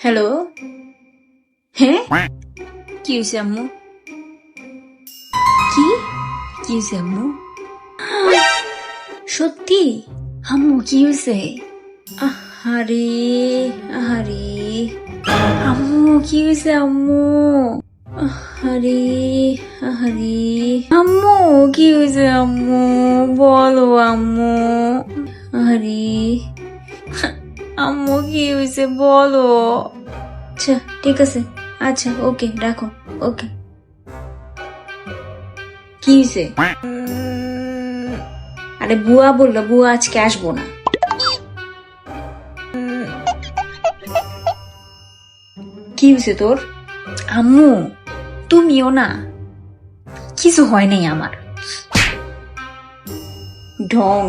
Hello, হ্যাঁ কি হয়েছে আম্মু? কি কি হয়েছে আম্মু? সত্যি আম্মু কি হয়েছে? আহারে আহারে আম্মু কি হয়েছে আম্মু? আহারে আহারে আম্মু কি হয়েছে আম্মু? বলো আম্মু। আরে আম্মু কি হয়েছে বলো। আচ্ছা ঠিক আছে, আচ্ছা ওকে রাখো। ওকে কি হয়েছে? আরে বুয়া বললো বুয়া আজকে আসবো না। কি হয়েছে তোর? আম্মু তুমিও না, কিছু হয় নাই আমার। ঢং।